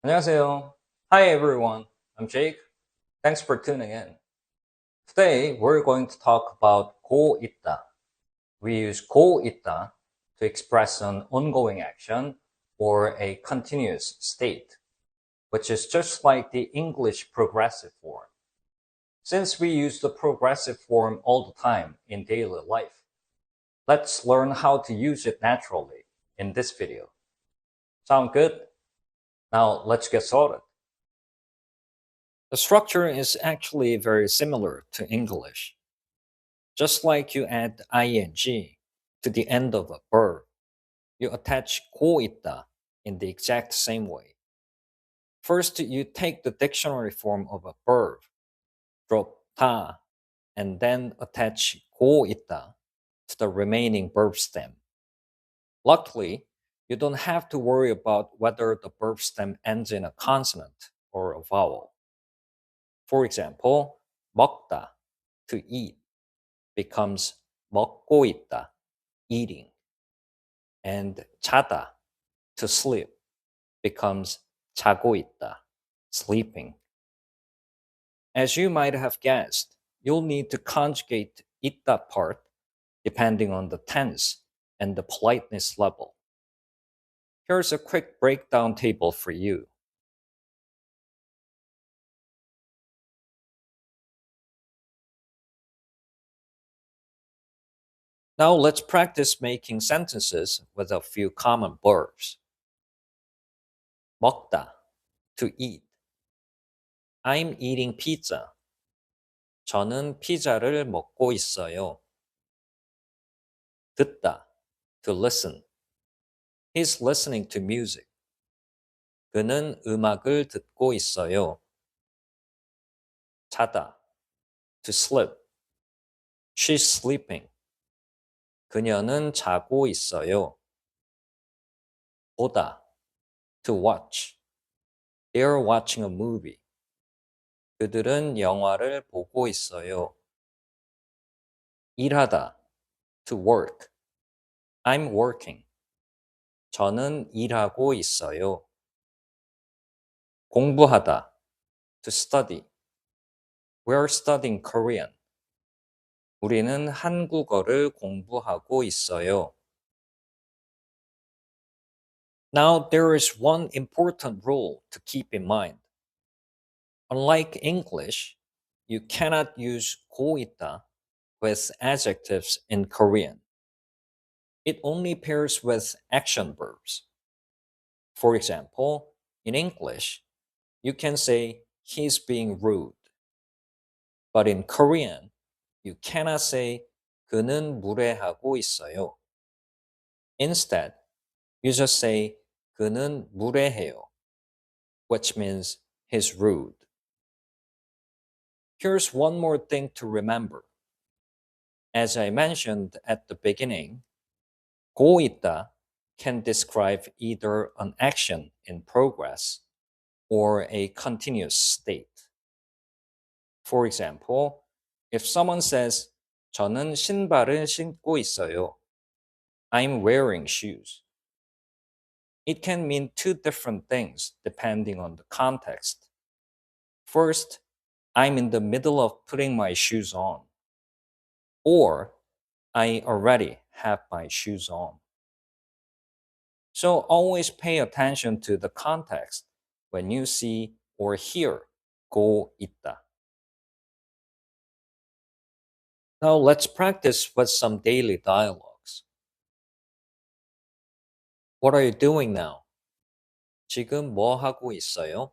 안녕하세요. Hi everyone. I'm Jake. Thanks for tuning in. Today we're going to talk about 고 있다. We use 고 있다 to express an ongoing action or a continuous state, which is just like the English progressive form. Since we use the progressive form all the time in daily life, let's learn how to use it naturally in this video. Sound good? Now let's get started. The structure is actually very similar to English. Just like you add ing to the end of a verb, you attach 고 있다 in the exact same way. First, you take the dictionary form of a verb, drop 다, and then attach 고 있다 to the remaining verb stem. Luckily, you don't have to worry about whether the verb stem ends in a consonant or a vowel. For example, 먹다, to eat, becomes 먹고 있다, eating. And 자다, to sleep, becomes 자고 있다, sleeping. As you might have guessed, you'll need to conjugate 있다 part depending on the tense and the politeness level. Here's a quick breakdown table for you. Now let's practice making sentences with a few common verbs. 먹다, to eat. I'm eating pizza. 저는 피자를 먹고 있어요. 듣다, to listen. He's listening to music. 그는 음악을 듣고 있어요. 자다, to sleep. She's sleeping. 그녀는 자고 있어요. 보다, to watch. They're watching a movie. 그들은 영화를 보고 있어요. 일하다, to work. I'm working. 저는 일하고 있어요. 공부하다, to study. We're studying Korean. 우리는 한국어를 공부하고 있어요. Now, there is one important rule to keep in mind. Unlike English, you cannot use 고 있다 with adjectives in Korean. It only pairs with action verbs. For example, in English, you can say he's being rude. But in Korean, you cannot say 그는 무례하고 있어요. Instead, you just say 그는 무례해요, which means he's rude. Here's one more thing to remember. As I mentioned at the beginning, 고 있다 can describe either an action in progress or a continuous state. For example, if someone says 저는 신발을 신고 있어요, I'm wearing shoes. It can mean two different things depending on the context. First, I'm in the middle of putting my shoes on. Or, I already have my shoes on. So always pay attention to the context when you see or hear 고 있다. Now let's practice with some daily dialogues. What are you doing now? 지금 뭐 하고 있어요?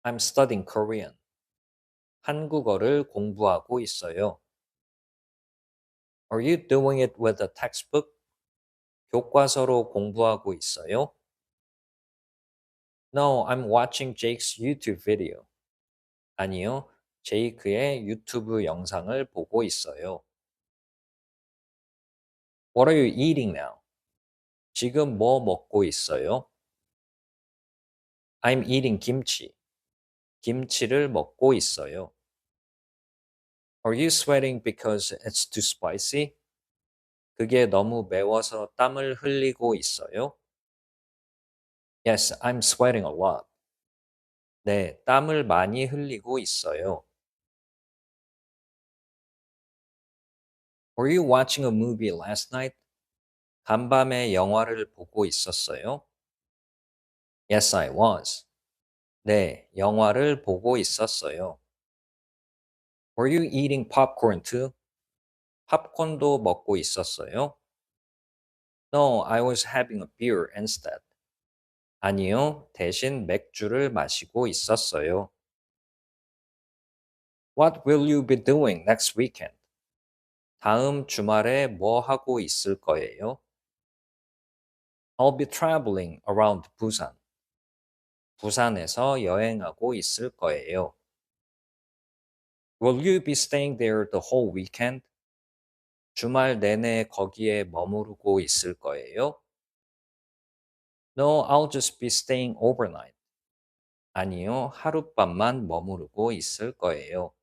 I'm studying Korean. 한국어를 공부하고 있어요. Are you doing it with a textbook? 교과서로 공부하고 있어요? No, I'm watching Jake's YouTube video. 아니요, 제이크의 유튜브 영상을 보고 있어요. What are you eating now? 지금 뭐 먹고 있어요? I'm eating kimchi. 김치를 먹고 있어요. Are you sweating because it's too spicy? 그게 너무 매워서 땀을 흘리고 있어요. Yes, I'm sweating a lot. 네, 땀을 많이 흘리고 있어요. Were you watching a movie last night? 간밤에 영화를 보고 있었어요? Yes, I was. 네, 영화를 보고 있었어요. Were you eating popcorn too? 팝콘도 먹고 있었어요? No, I was having a beer instead. 아니요, 대신 맥주를 마시고 있었어요. What will you be doing next weekend? 다음 주말에 뭐 하고 있을 거예요? I'll be traveling around Busan. 부산에서 여행하고 있을 거예요. Will you be staying there the whole weekend? 주말 내내 거기에 머무르고 있을 거예요? No, I'll just be staying overnight. 아니요, 하룻밤만 머무르고 있을 거예요.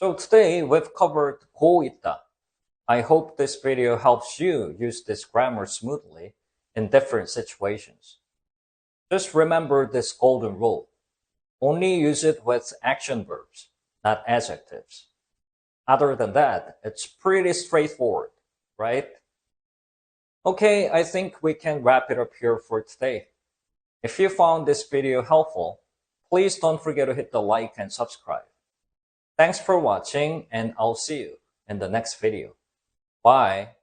So today we've covered 고 있다. I hope this video helps you use this grammar smoothly in different situations. Just remember this golden rule. Only use it with action verbs, not adjectives. Other than that, it's pretty straightforward, right? Okay, I think we can wrap it up here for today. If you found this video helpful, please don't forget to hit the like and subscribe. Thanks for watching, and I'll see you in the next video. Bye.